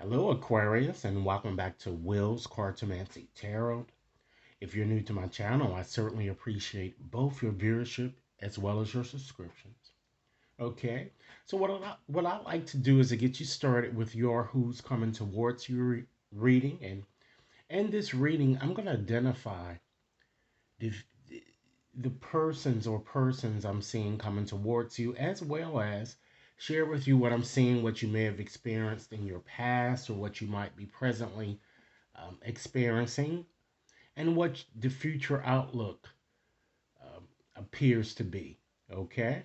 Hello, Aquarius, and welcome back to Will's Cartomancy Tarot. If you're new to my channel, I certainly appreciate both your viewership as well as your subscriptions. Okay, so what I like to do is to get you started with your who's coming towards your reading, and in this reading, I'm going to identify the the persons I'm seeing coming towards you, as well as share with you what I'm seeing, what you may have experienced in your past, or what you might be presently experiencing, and what the future outlook appears to be. Okay?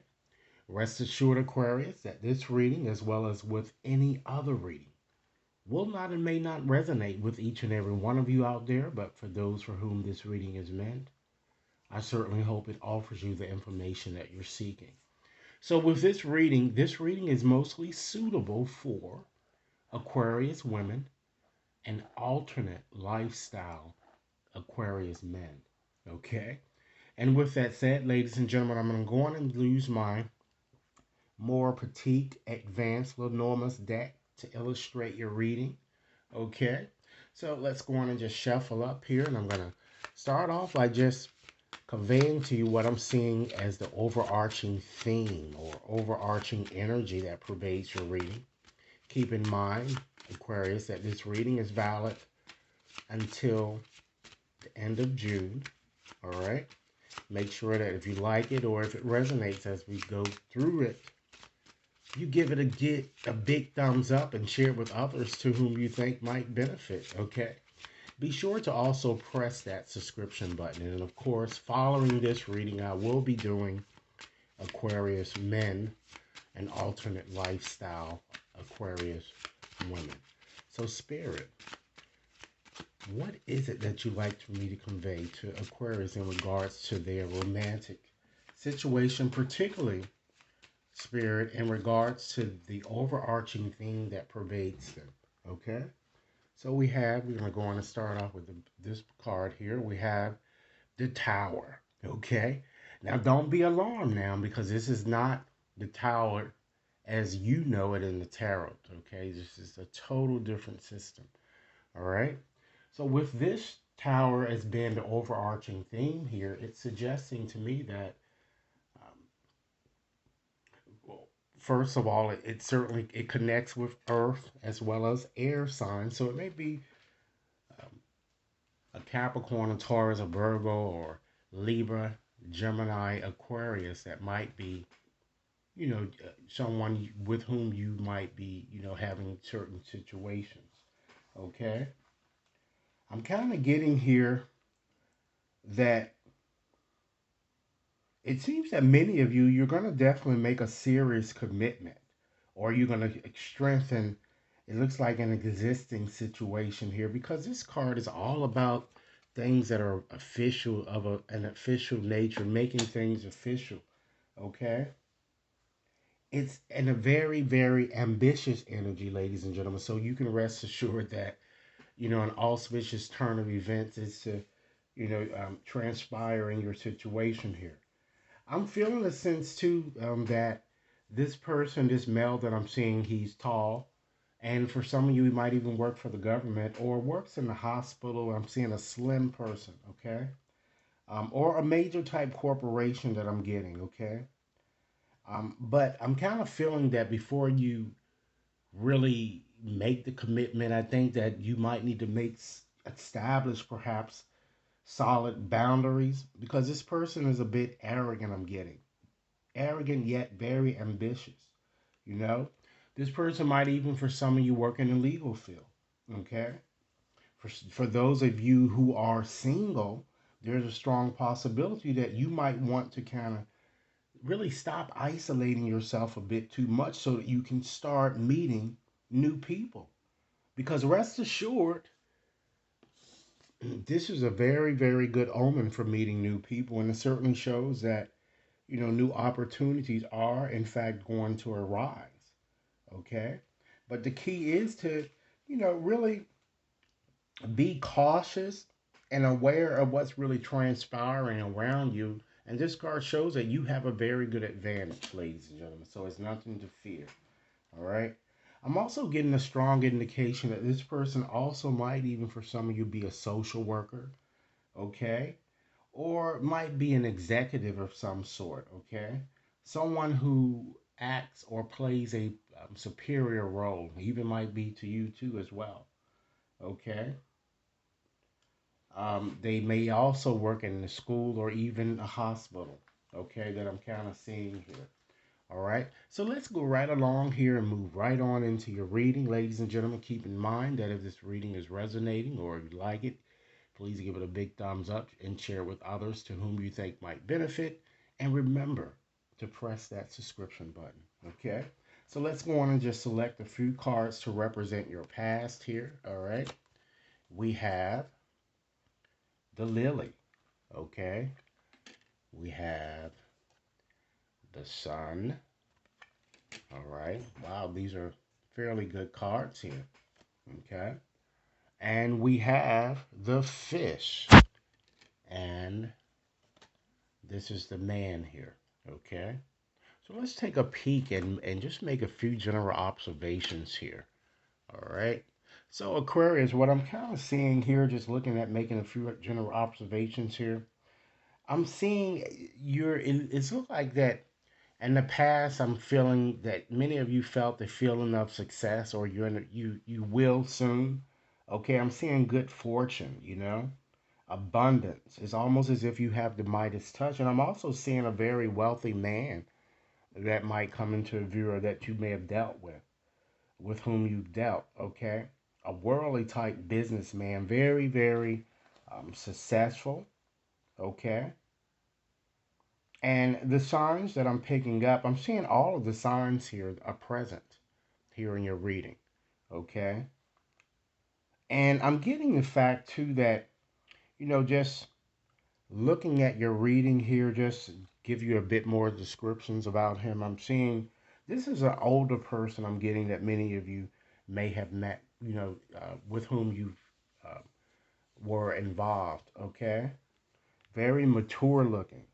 Rest assured, Aquarius, that this reading, as well as with any other reading, will not and may not resonate with each and every one of you out there, but for those for whom this reading is meant, I certainly hope it offers you the information that you're seeking. So, with this reading is mostly suitable for Aquarius women and alternate lifestyle Aquarius men. Okay? And with that said, ladies and gentlemen, I'm going to go on and use my more petite, advanced, Lenormand's deck to illustrate your reading. Okay? So let's go on and just shuffle up here, and I'm going to start off by just conveying to you what I'm seeing as the overarching theme or overarching energy that pervades your reading. Keep in mind, Aquarius, that this reading is valid until the end of June. All right? Make sure that if you like it or if it resonates as we go through it, you give it a big thumbs up and share it with others to whom you think might benefit. Okay? Be sure to also press that subscription button. And of course, following this reading, I will be doing Aquarius men and alternate lifestyle Aquarius women. So, Spirit, what is it that you'd like for me to convey to Aquarius in regards to their romantic situation, particularly, Spirit, in regards to the overarching theme that pervades them? Okay? So we're going to go on and start off with this card here. We have the Tower. Okay? Now, don't be alarmed now, because this is not the Tower as you know it in the tarot. Okay? This is a total different system. All right? So with this Tower as being the overarching theme here, it's suggesting to me that well, first of all, it certainly it connects with Earth as well as air signs. So it may be a Capricorn, a Taurus, a Virgo, or Libra, Gemini, Aquarius that might be, someone with whom you might be, having certain situations. Okay? I'm kind of getting here that it seems that many of you, you're going to definitely make a serious commitment, or you're going to strengthen, it looks like, an existing situation here, because this card is all about things that are official, of an official nature, making things official. Okay? It's in a very, very ambitious energy, ladies and gentlemen. So you can rest assured that, an auspicious turn of events is to, transpire in your situation here. I'm feeling a sense too, that this person, this male that I'm seeing, he's tall. And for some of you, he might even work for the government or works in the hospital. I'm seeing a slim person, okay? Or a major type corporation that I'm getting, okay? But I'm kind of feeling that before you really make the commitment, I think that you might need to establish perhaps solid boundaries, because this person is a bit arrogant, I'm getting. Arrogant yet very ambitious, you know? This person might even, for some of you, work in the legal field, okay? For those of you who are single, there's a strong possibility that you might want to kind of really stop isolating yourself a bit too much so that you can start meeting new people. Because rest assured, this is a very, very good omen for meeting new people. And it certainly shows that, new opportunities are, in fact, going to arise. Okay? But the key is to, really be cautious and aware of what's really transpiring around you. And this card shows that you have a very good advantage, ladies and gentlemen. So it's nothing to fear. All right. I'm also getting a strong indication that this person also might, even for some of you, be a social worker, okay? Or might be an executive of some sort, okay? Someone who acts or plays a superior role, even might be to you too as well, okay? They may also work in a school or even a hospital, okay, that I'm kind of seeing here. All right, so let's go right along here and move right on into your reading. Ladies and gentlemen, keep in mind that if this reading is resonating or if you like it, please give it a big thumbs up and share it with others to whom you think might benefit. And remember to press that subscription button, okay? So let's go on and just select a few cards to represent your past here, all right? We have the lily, okay? We have the sun, all right? Wow, these are fairly good cards here, okay? And we have the fish, and this is the man here, okay? So let's take a peek and just make a few general observations here, all right? So Aquarius, what I'm kind of seeing here, just looking at making a few general observations here, I'm seeing it's look like that in the past, I'm feeling that many of you felt the feeling of success, or you will soon. Okay, I'm seeing good fortune, abundance. It's almost as if you have the Midas touch, and I'm also seeing a very wealthy man that might come into view or that you may have dealt with whom you've dealt. Okay, a worldly type businessman, very very successful. Okay, and the signs that I'm picking up, I'm seeing all of the signs here are present here in your reading. Okay. And I'm getting the fact too that, just looking at your reading here, just give you a bit more descriptions about him. I'm seeing this is an older person I'm getting that many of you may have met, with whom you uh, were involved. Okay. Very mature looking,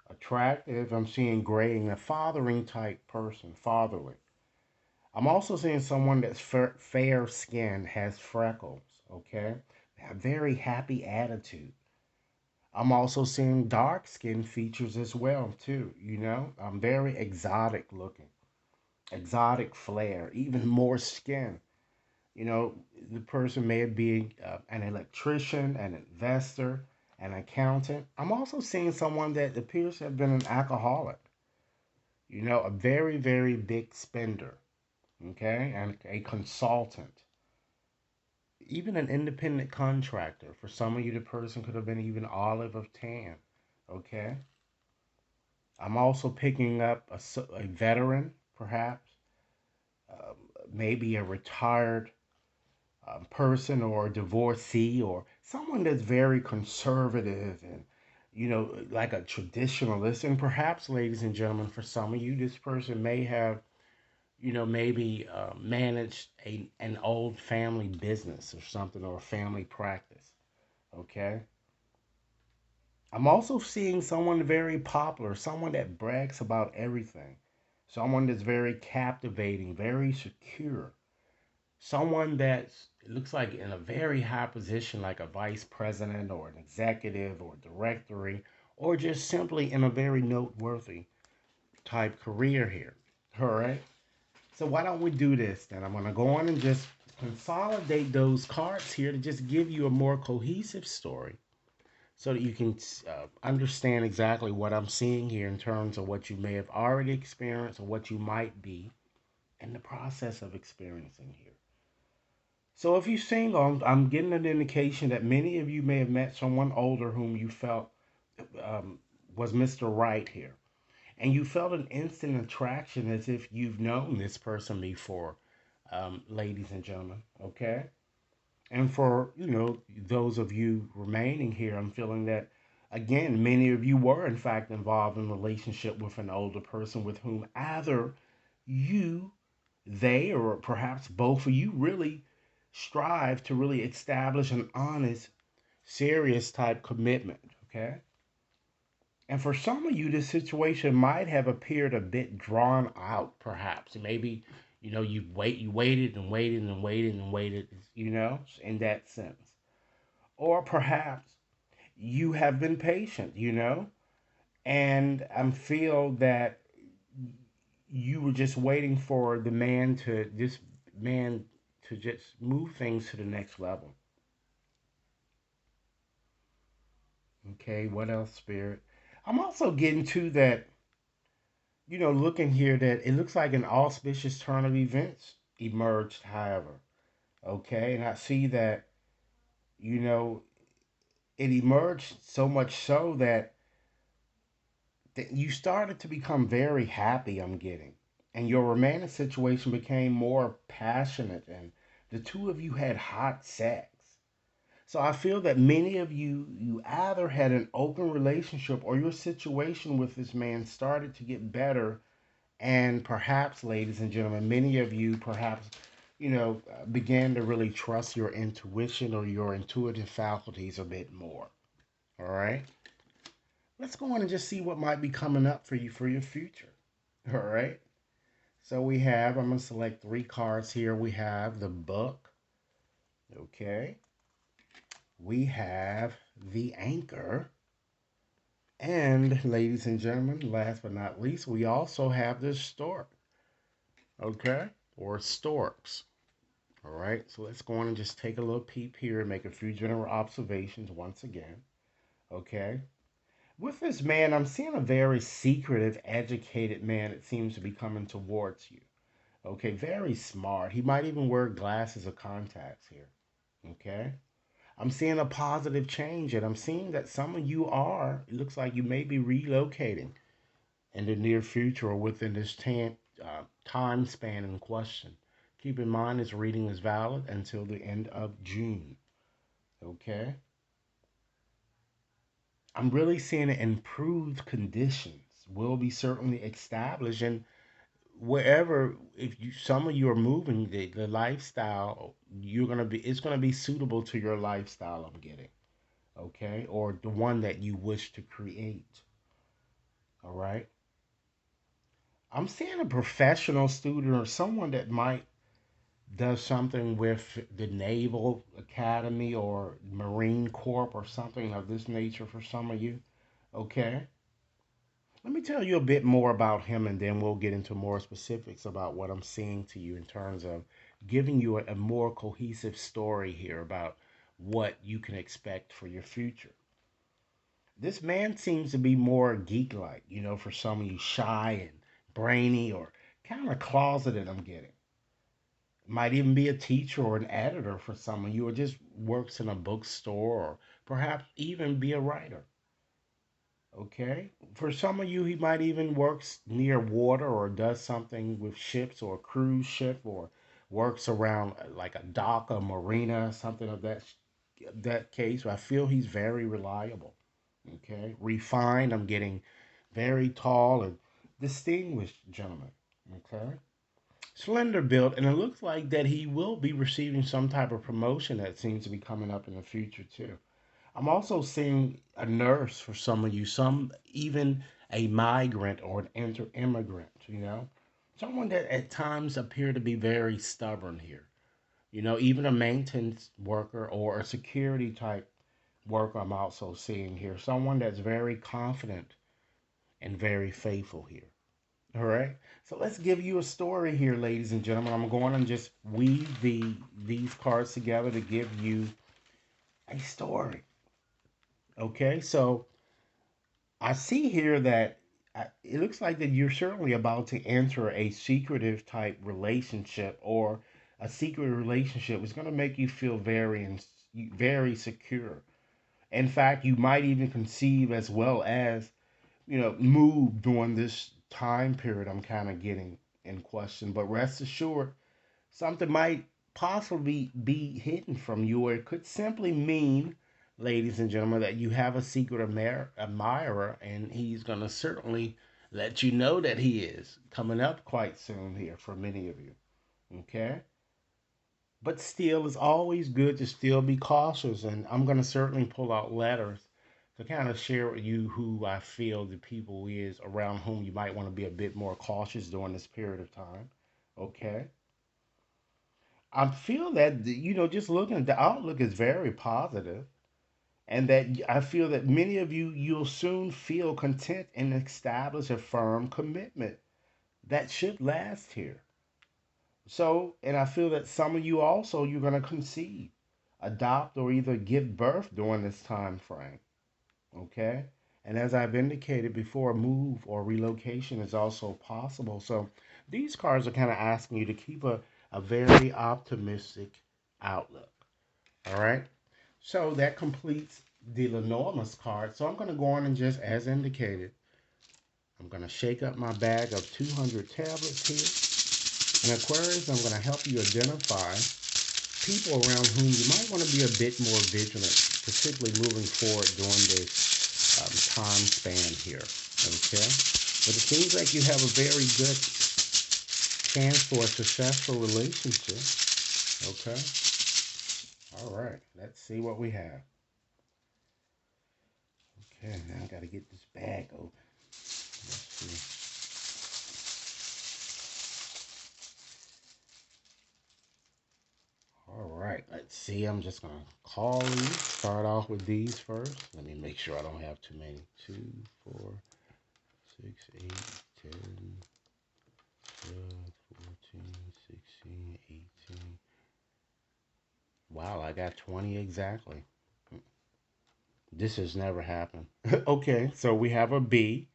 attractive. I'm seeing graying, a fathering type person, fatherly. I'm also seeing someone that's fair skinned, has freckles, okay? A very happy attitude. I'm also seeing dark skin features as well, too, I'm very exotic looking, exotic flair, even more skin. You know, the person may be an electrician, an investor, an accountant. I'm also seeing someone that appears to have been an alcoholic, a very, very big spender, okay, and a consultant, even an independent contractor. For some of you, the person could have been even olive of tan, okay. I'm also picking up a veteran, perhaps, um, maybe a retired person or a divorcee or someone that's very conservative and like a traditionalist. And perhaps, ladies and gentlemen, for some of you, this person may have maybe manage an old family business or something, or a family practice. Okay. I'm also seeing someone very popular, someone that brags about everything, someone that's very captivating, very secure, someone that's it looks like in a very high position, like a vice president or an executive or directory, or just simply in a very noteworthy type career here. All right. So why don't we do this then? I'm going to go on and just consolidate those cards here to just give you a more cohesive story so that you can understand exactly what I'm seeing here in terms of what you may have already experienced or what you might be in the process of experiencing here. So if you're single, I'm getting an indication that many of you may have met someone older whom you felt um, was Mr. Right here. And you felt an instant attraction as if you've known this person before, ladies and gentlemen, okay? And for, those of you remaining here, I'm feeling that, again, many of you were, in fact, involved in a relationship with an older person with whom either you, they, or perhaps both of you really strive to really establish an honest, serious type commitment, okay? And for some of you, this situation might have appeared a bit drawn out, perhaps. Maybe, You waited and waited and waited and waited, in that sense. Or perhaps you have been patient, and I feel that you were just waiting for this man to just move things to the next level. Okay, what else, Spirit? I'm also getting to that, looking here that it looks like an auspicious turn of events emerged, however. Okay, and I see that, you know, it emerged so much so that you started to become very happy, I'm getting. And your romantic situation became more passionate, and the two of you had hot sex. So I feel that many of you either had an open relationship or your situation with this man started to get better. And perhaps, ladies and gentlemen, many of you perhaps, began to really trust your intuition or your intuitive faculties a bit more. All right. Let's go on and just see what might be coming up for you for your future. All right. So I'm going to select three cards here. We have the book. Okay. We have the anchor. And, ladies and gentlemen, last but not least, we also have the stork. Okay. Or storks. All right. So let's go on and just take a little peep here and make a few general observations once again. Okay. With this man, I'm seeing a very secretive, educated man that seems to be coming towards you. Okay, very smart. He might even wear glasses or contacts here. Okay. I'm seeing a positive change, and I'm seeing that some of you it looks like you may be relocating in the near future or within this time span in question. Keep in mind this reading is valid until the end of June. Okay. I'm really seeing improved conditions will be certainly established, and wherever, if you some of you are moving, the lifestyle it's gonna be suitable to your lifestyle, I'm getting. Okay, or the one that you wish to create. All right. I'm seeing a professional student or someone that might does something with the Naval Academy or Marine Corps or something of this nature for some of you. Okay. Let me tell you a bit more about him, and then we'll get into more specifics about what I'm seeing to you in terms of giving you a more cohesive story here about what you can expect for your future. This man seems to be more geek like, for some of you, shy and brainy or kind of closeted, I'm getting. Might even be a teacher or an editor for some of you, or just works in a bookstore, or perhaps even be a writer. Okay. For some of you, he might even works near water or does something with ships or a cruise ship or works around like a dock, a marina, something of that case. I feel he's very reliable. Okay. Refined. I'm getting very tall and distinguished gentleman. Okay. Slender built, and it looks like that he will be receiving some type of promotion that seems to be coming up in the future too. I'm also seeing a nurse for some of you, some even a migrant or an immigrant, someone that at times appear to be very stubborn here. Even a maintenance worker or a security type worker, I'm also seeing here. Someone that's very confident and very faithful here. All right. So let's give you a story here, ladies and gentlemen. I'm going to just weave these cards together to give you a story. Okay. So I see here that it looks like that you're certainly about to enter a secretive type relationship, or a secret relationship is going to make you feel very secure. In fact, you might even conceive as well as, move during this time period I'm kind of getting in question. But rest assured, something might possibly be hidden from you, or it could simply mean, ladies and gentlemen, that you have a secret admirer, and he's going to certainly let you know that he is coming up quite soon here for many of you. Okay? But still, it's always good to still be cautious, and I'm going to certainly pull out letters to kind of share with you who I feel the people is around whom you might want to be a bit more cautious during this period of time. Okay? I feel that, just looking at the outlook is very positive, and that I feel that many of you, you'll soon feel content and establish a firm commitment that should last here. So, and I feel that some of you also, you're going to conceive, adopt, or either give birth during this time frame. Okay. And as I've indicated before, a move or relocation is also possible. So these cards are kind of asking you to keep a very optimistic outlook. All right. So that completes the Lenormand's card. So I'm going to go on and just, as indicated, I'm going to shake up my bag of 200 tablets here. And Aquarius, I'm going to help you identify people around whom you might want to be a bit more vigilant, particularly moving forward during this time span here. Okay? But it seems like you have a very good chance for a successful relationship. Okay? All right. Let's see what we have. Okay, now I got to get this bag open. Let's see. All right, let's see. I'm just going to call these. Start off with these first. Let me make sure I don't have too many. 2, 4, 6, 8, 10, 12, 14, 16, 18. Wow, I got 20 exactly. This has never happened. Okay, so we have a B.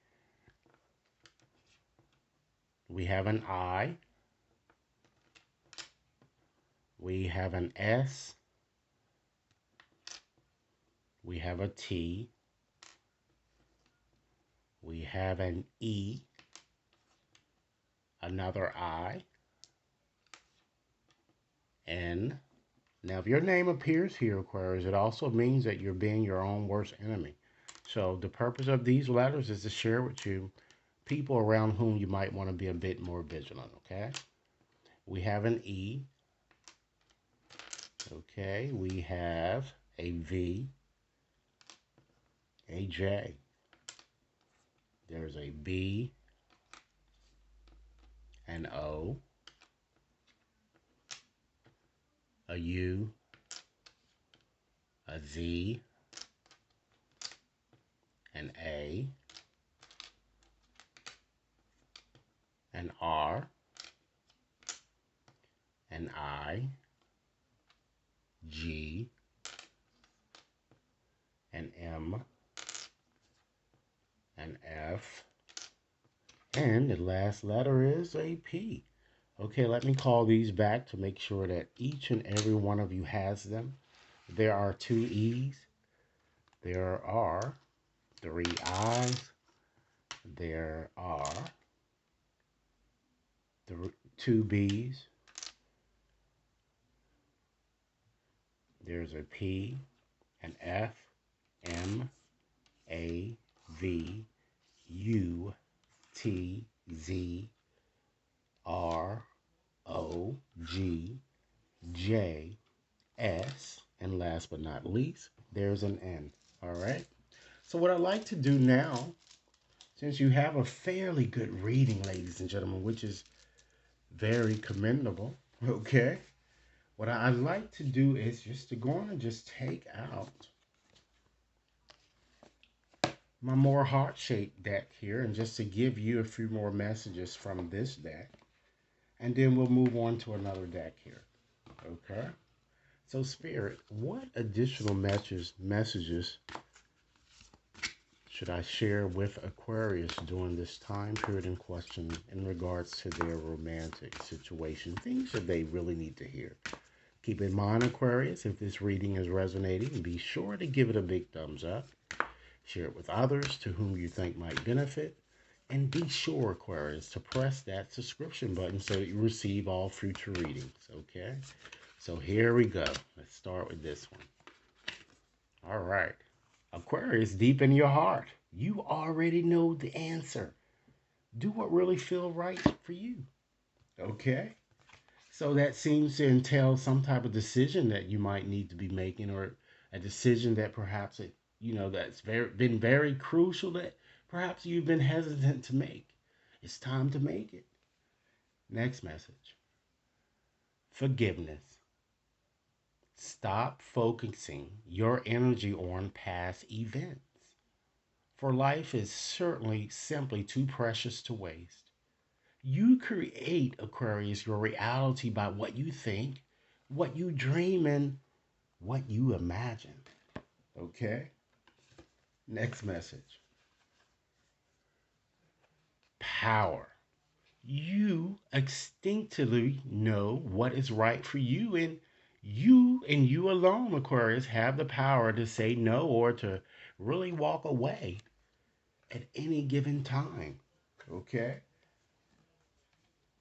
We have an I. We have an S. We have a T. We have an E. Another I. N. Now, if your name appears here, Aquarius, it also means that you're being your own worst enemy. So the purpose of these letters is to share with you people around whom you might want to be a bit more vigilant, okay? We have an E. Okay, we have a V, a J. There's a B, an O, a U, a Z, an A, an R, an I, G, an M, an F, and the last letter is a P. Okay, let me call these back to make sure that each and every one of you has them. There are 2 E's. There are 3 I's. There are 2 B's. There's a P, an F, M, A, V, U, T, Z, R, O, G, J, S, and last but not least, there's an N. All right? So what I'd like to do now, since you have a fairly good reading, ladies and gentlemen, which is very commendable, okay? What I'd like to do is just to go on and just take out my more heart-shaped deck here and just to give you a few more messages from this deck. And then we'll move on to another deck here. Okay? So Spirit, what additional messages should I share with Aquarius during this time period in question in regards to their romantic situation? Things that they really need to hear. Keep in mind, Aquarius, if this reading is resonating, be sure to give it a big thumbs up. Share it with others to whom you think might benefit. And be sure, Aquarius, to press that subscription button so that you receive all future readings, okay? So here we go. Let's start with this one. All right. Aquarius, deep in your heart, you already know the answer. Do what really feels right for you, okay? So that seems to entail some type of decision that you might need to be making, or a decision that perhaps that's been very crucial that perhaps you've been hesitant to make. It's time to make it. Next message. Forgiveness. Stop focusing your energy on past events, for life is certainly simply too precious to waste. You create, Aquarius, your reality by what you think, what you dream, and what you imagine. Okay? Next message. Power. You instinctively know what is right for you, and you alone, Aquarius, have the power to say no or to really walk away at any given time. Okay?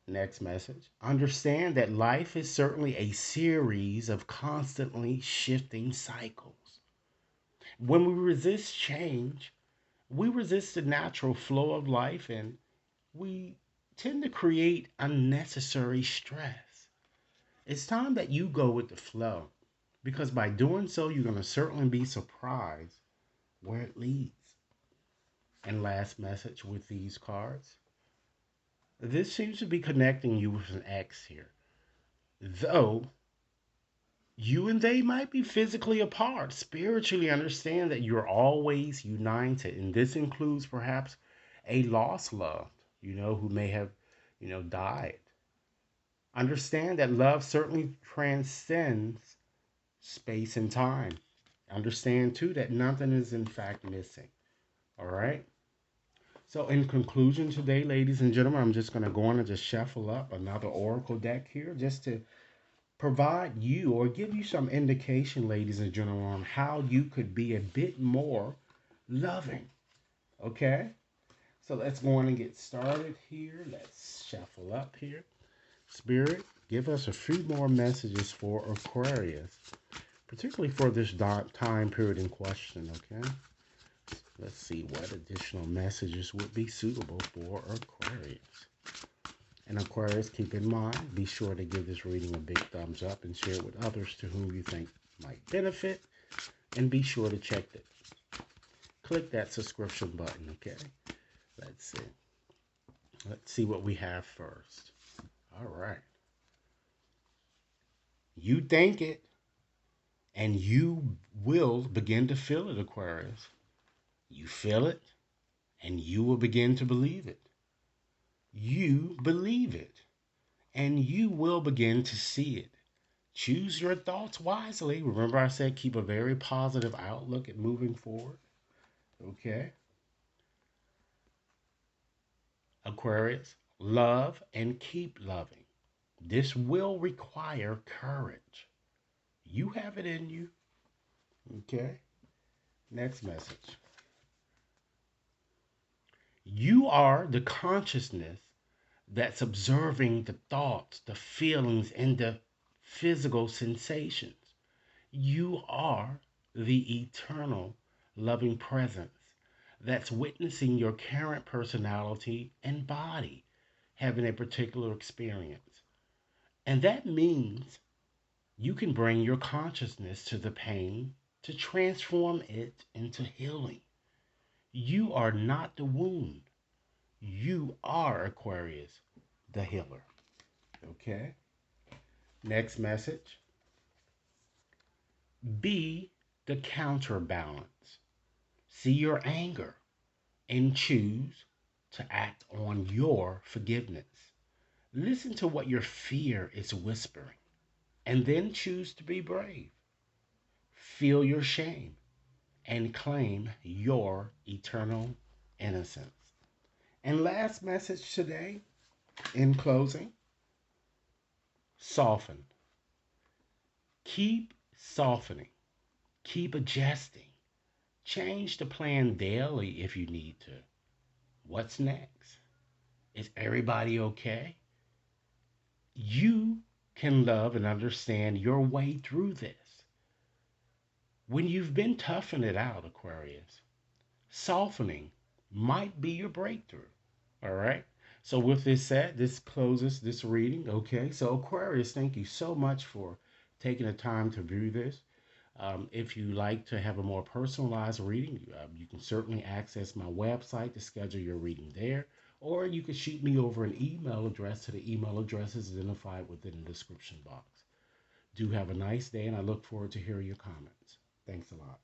Next message. Understand that life is certainly a series of constantly shifting cycles. When we resist change, we resist the natural flow of life, and we tend to create unnecessary stress. It's time that you go with the flow, because by doing so, you're going to certainly be surprised where it leads. And last message with these cards. This seems to be connecting you with an ex here. Though you and they might be physically apart, spiritually understand that you're always united. And this includes perhaps a lost love, who may have, died. Understand that love certainly transcends space and time. Understand too that nothing is in fact missing. All right. So, in conclusion today, ladies and gentlemen, I'm just going to go on and just shuffle up another oracle deck here just to provide you or give you some indication, ladies and gentlemen, on how you could be a bit more loving. Okay? So, let's go on and get started here. Let's shuffle up here. Spirit, give us a few more messages for Aquarius, particularly for this time period in question, okay? Let's see what additional messages would be suitable for Aquarius. And Aquarius, keep in mind, be sure to give this reading a big thumbs up and share it with others to whom you think might benefit. And be sure to check it. Click that subscription button, okay? Let's see. Let's see what we have first. All right. You think it, and you will begin to feel it, Aquarius. You feel it, and you will begin to believe it. You believe it, and you will begin to see it. Choose your thoughts wisely. Remember, I said keep a very positive outlook at moving forward. Okay? Aquarius, love and keep loving. This will require courage. You have it in you. Okay? Next message. You are the consciousness that's observing the thoughts, the feelings, and the physical sensations. You are the eternal loving presence that's witnessing your current personality and body having a particular experience. And that means you can bring your consciousness to the pain to transform it into healing. You are not the wound. You are, Aquarius, the healer. Okay? Next message. Be the counterbalance. See your anger and choose to act on your forgiveness. Listen to what your fear is whispering and then choose to be brave. Feel your shame and claim your eternal innocence. And last message today, in closing, soften. Keep softening. Keep adjusting. Change the plan daily if you need to. What's next? Is everybody okay? You can love and understand your way through this. When you've been toughing it out, Aquarius, softening might be your breakthrough. All right. So, with this said, this closes this reading. Okay. So, Aquarius, thank you so much for taking the time to view this. If you like to have a more personalized reading, you can certainly access my website to schedule your reading there, or you can shoot me over an email address to the email addresses identified within the description box. Do have a nice day, and I look forward to hearing your comments. Thanks a lot.